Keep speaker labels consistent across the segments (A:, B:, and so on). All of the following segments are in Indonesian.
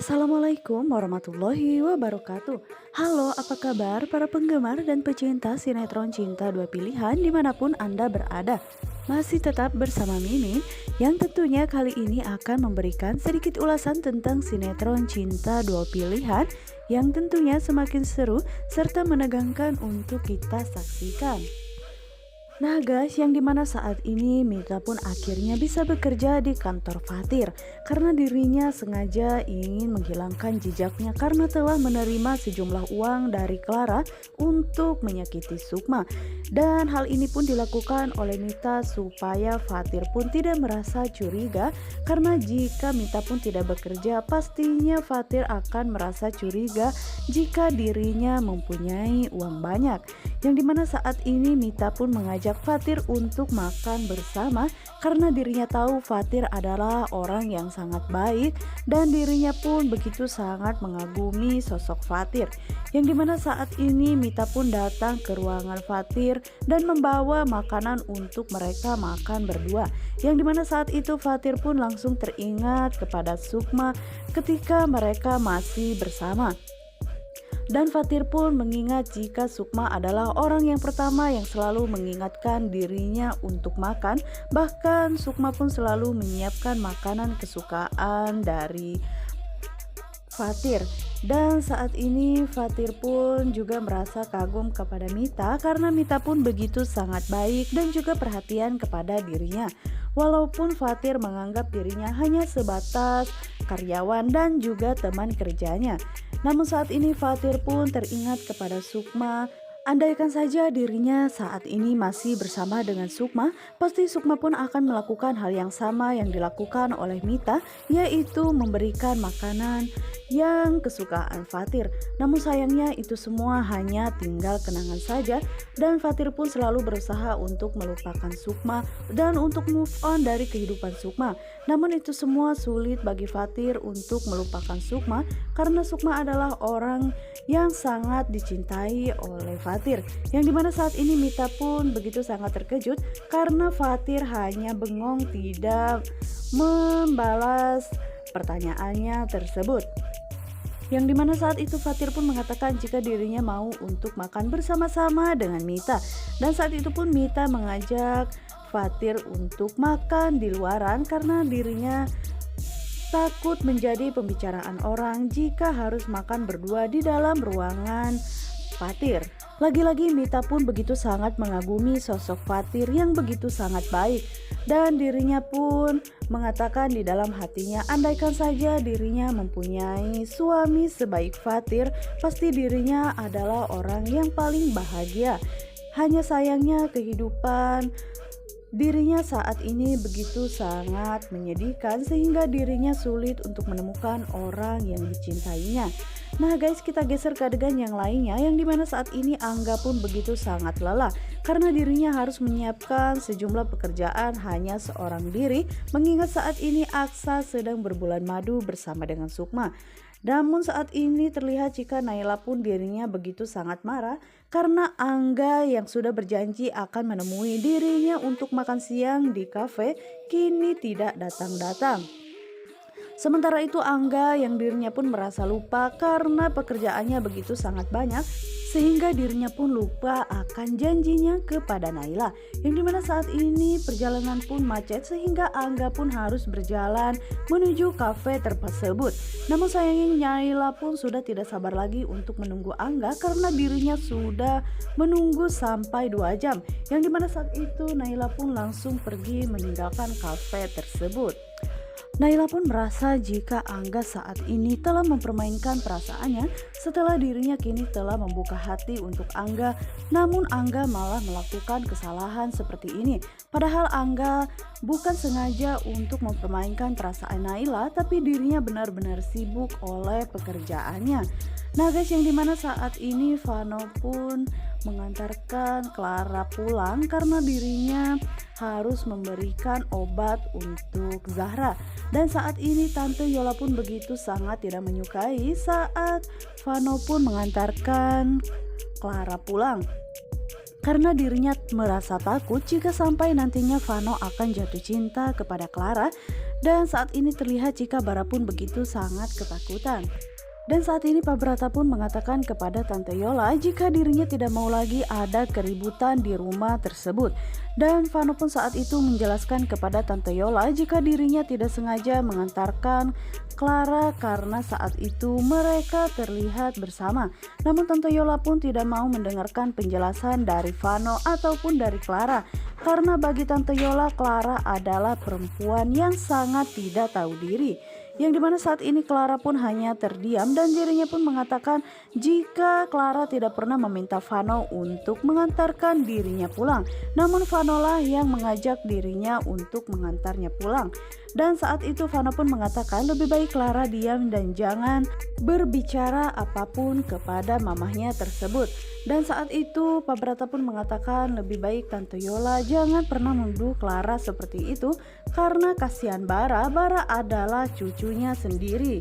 A: Assalamualaikum warahmatullahi wabarakatuh. Halo, apa kabar para penggemar dan pecinta sinetron Cinta Dua Pilihan dimanapun Anda berada? Masih tetap bersama Mimin yang tentunya kali ini akan memberikan sedikit ulasan tentang sinetron Cinta Dua Pilihan yang tentunya semakin seru serta menegangkan untuk kita saksikan. Nah guys, yang dimana saat ini Mita pun akhirnya bisa bekerja di kantor Fatir karena dirinya sengaja ingin menghilangkan jejaknya karena telah menerima sejumlah uang dari Clara untuk menyakiti Sukma. Dan hal ini pun dilakukan oleh Mita supaya Fatir pun tidak merasa curiga karena jika Mita pun tidak bekerja pastinya Fatir akan merasa curiga jika dirinya mempunyai uang banyak. Yang dimana saat ini Mita pun mengajak Fatir untuk makan bersama karena dirinya tahu Fatir adalah orang yang sangat baik dan dirinya pun begitu sangat mengagumi sosok Fatir. Yang dimana saat ini Mita pun datang ke ruangan Fatir dan membawa makanan untuk mereka makan berdua. Yang dimana saat itu Fatir pun langsung teringat kepada Sukma ketika mereka masih bersama. Dan Fatir pun mengingat jika Sukma adalah orang yang pertama yang selalu mengingatkan dirinya untuk makan. Bahkan Sukma pun selalu menyiapkan makanan kesukaan dari Fatir. Dan saat ini Fatir pun juga merasa kagum kepada Mita karena Mita pun begitu sangat baik dan juga perhatian kepada dirinya. Walaupun Fatir menganggap dirinya hanya sebatas karyawan dan juga teman kerjanya. Namun saat ini Fatir pun teringat kepada Sukma. Andaikan saja dirinya saat ini masih bersama dengan Sukma, pasti Sukma pun akan melakukan hal yang sama yang dilakukan oleh Mita, yaitu memberikan makanan yang kesukaan Fatir. Namun sayangnya itu semua hanya tinggal kenangan saja dan Fatir pun selalu berusaha untuk melupakan Sukma dan untuk move on dari kehidupan Sukma. Namun itu semua sulit bagi Fatir untuk melupakan Sukma karena Sukma adalah orang yang sangat dicintai oleh Fatir. Yang dimana saat ini Mita pun begitu sangat terkejut karena Fatir hanya bengong tidak membalas pertanyaannya tersebut. Yang dimana saat itu Fatir pun mengatakan jika dirinya mau untuk makan bersama-sama dengan Mita. Dan saat itu pun Mita mengajak Fatir untuk makan di luaran karena dirinya takut menjadi pembicaraan orang jika harus makan berdua di dalam ruangan Fatir. Lagi-lagi Mita pun begitu sangat mengagumi sosok Fatir yang begitu sangat baik. Dan dirinya pun mengatakan di dalam hatinya andaikan saja dirinya mempunyai suami sebaik Fatir, pasti dirinya adalah orang yang paling bahagia. Hanya sayangnya kehidupan dirinya saat ini begitu sangat menyedihkan sehingga dirinya sulit untuk menemukan orang yang dicintainya. Nah guys, kita geser ke adegan yang lainnya yang dimana saat ini Angga pun begitu sangat lelah karena dirinya harus menyiapkan sejumlah pekerjaan hanya seorang diri mengingat saat ini Aksa sedang berbulan madu bersama dengan Sukma. Namun saat ini terlihat jika Naila pun dirinya begitu sangat marah karena Angga yang sudah berjanji akan menemui dirinya untuk makan siang di kafe kini tidak datang-datang. Sementara itu Angga yang dirinya pun merasa lupa karena pekerjaannya begitu sangat banyak sehingga dirinya pun lupa akan janjinya kepada Naila. Yang dimana saat ini perjalanan pun macet sehingga Angga pun harus berjalan menuju kafe tersebut. Namun sayangnya Naila pun sudah tidak sabar lagi untuk menunggu Angga karena dirinya sudah menunggu sampai 2 jam. Yang dimana saat itu Naila pun langsung pergi meninggalkan kafe tersebut. Naila pun merasa jika Angga saat ini telah mempermainkan perasaannya setelah dirinya kini telah membuka hati untuk Angga. Namun Angga malah melakukan kesalahan seperti ini. Padahal Angga bukan sengaja untuk mempermainkan perasaan Naila, tapi dirinya benar-benar sibuk oleh pekerjaannya. Nah guys, yang dimana saat ini Vano pun mengantarkan Clara pulang karena dirinya harus memberikan obat untuk Zahra. Dan saat ini Tante Yola pun begitu sangat tidak menyukai saat Vano pun mengantarkan Clara pulang. Karena dirinya merasa takut jika sampai nantinya Vano akan jatuh cinta kepada Clara Dan saat ini terlihat jika Bara pun begitu sangat ketakutan. Dan saat ini Pak Brata pun mengatakan kepada Tante Yola jika dirinya tidak mau lagi ada keributan di rumah tersebut. Dan Vano pun saat itu menjelaskan kepada Tante Yola jika dirinya tidak sengaja mengantarkan Clara karena saat itu mereka terlihat bersama. Namun Tante Yola pun tidak mau mendengarkan penjelasan dari Vano ataupun dari Clara. Karena bagi Tante Yola, Clara adalah perempuan yang sangat tidak tahu diri. Yang dimana saat ini Clara pun hanya terdiam dan dirinya pun mengatakan jika Clara tidak pernah meminta Vano untuk mengantarkan dirinya pulang. Namun Vano lah yang mengajak dirinya untuk mengantarnya pulang. Dan saat itu Vano pun mengatakan lebih baik Clara diam dan jangan berbicara apapun kepada mamahnya tersebut. Dan saat itu Pak Brata pun mengatakan lebih baik Tante Yola jangan pernah menuduh Clara seperti itu karena kasihan Bara adalah cucunya sendiri.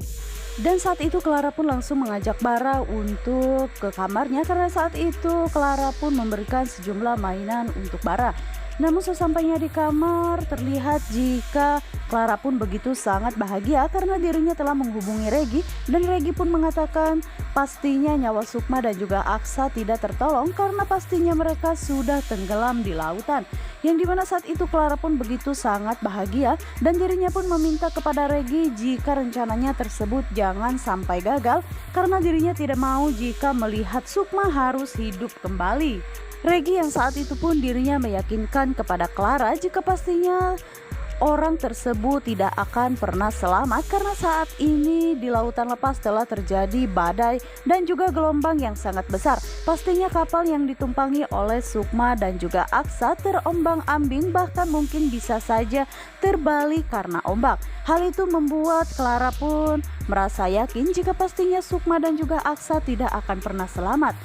A: Dan saat itu Clara pun langsung mengajak Bara untuk ke kamarnya karena saat itu Clara pun memberikan sejumlah mainan untuk Bara. Namun sesampainya di kamar terlihat jika Clara pun begitu sangat bahagia karena dirinya telah menghubungi Regi dan Regi pun mengatakan pastinya nyawa Sukma dan juga Aksa tidak tertolong karena pastinya mereka sudah tenggelam di lautan. Yang dimana saat itu Clara pun begitu sangat bahagia dan dirinya pun meminta kepada Regi jika rencananya tersebut jangan sampai gagal karena dirinya tidak mau jika melihat Sukma harus hidup kembali. Regi yang saat itu pun dirinya meyakinkan kepada Clara jika pastinya orang tersebut tidak akan pernah selamat karena saat ini di lautan lepas telah terjadi badai dan juga gelombang yang sangat besar. Pastinya kapal yang ditumpangi oleh Sukma dan juga Aksa terombang-ambing bahkan mungkin bisa saja terbalik karena ombak. Hal itu membuat Clara pun merasa yakin jika pastinya Sukma dan juga Aksa tidak akan pernah selamat.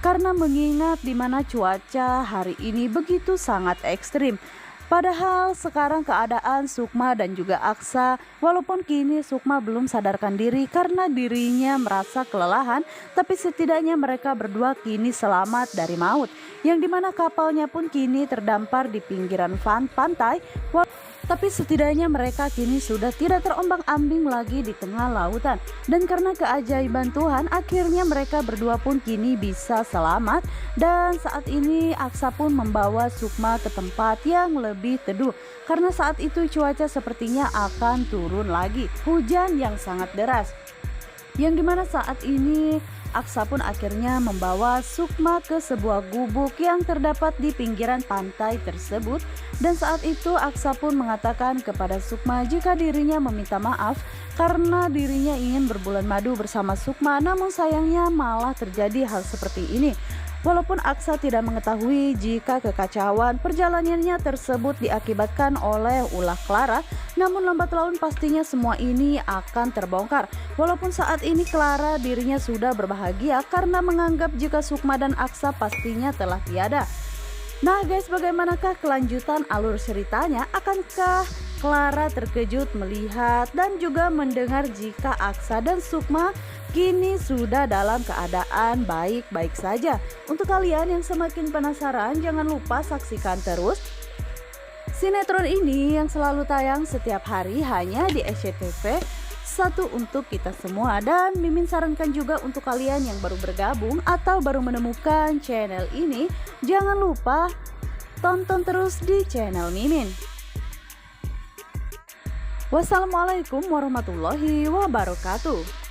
A: Karena mengingat di mana cuaca hari ini begitu sangat ekstrim. Padahal sekarang keadaan Sukma dan juga Aksa, walaupun kini Sukma belum sadarkan diri karena dirinya merasa kelelahan, tapi setidaknya mereka berdua kini selamat dari maut. Yang dimana kapalnya pun kini terdampar di pinggiran pantai, tapi setidaknya mereka kini sudah tidak terombang-ambing lagi di tengah lautan. Dan karena keajaiban Tuhan, akhirnya mereka berdua pun kini bisa selamat. Dan saat ini Aksa pun membawa Sukma ke tempat yang lebih teduh. Karena saat itu cuaca sepertinya akan turun lagi. Hujan yang sangat deras. Yang dimana saat ini Aksa pun akhirnya membawa Sukma ke sebuah gubuk yang terdapat di pinggiran pantai tersebut. Dan saat itu Aksa pun mengatakan kepada Sukma jika dirinya meminta maaf karena dirinya ingin berbulan madu bersama Sukma, namun sayangnya malah terjadi hal seperti ini. Walaupun Aksa tidak mengetahui jika kekacauan perjalanannya tersebut diakibatkan oleh ulah Clara, namun lambat laun pastinya semua ini akan terbongkar. Walaupun saat ini Clara dirinya sudah berbahagia karena menganggap jika Sukma dan Aksa pastinya telah tiada. Nah guys, bagaimanakah kelanjutan alur ceritanya? Akankah Clara terkejut melihat dan juga mendengar jika Aksa dan Sukma kini sudah dalam keadaan baik-baik saja? Untuk kalian yang semakin penasaran, jangan lupa saksikan terus sinetron ini yang selalu tayang setiap hari hanya di SCTV. Satu untuk kita semua. Dan Mimin sarankan juga untuk kalian yang baru bergabung atau baru menemukan channel ini, jangan lupa tonton terus di channel Mimin. Wassalamualaikum warahmatullahi wabarakatuh.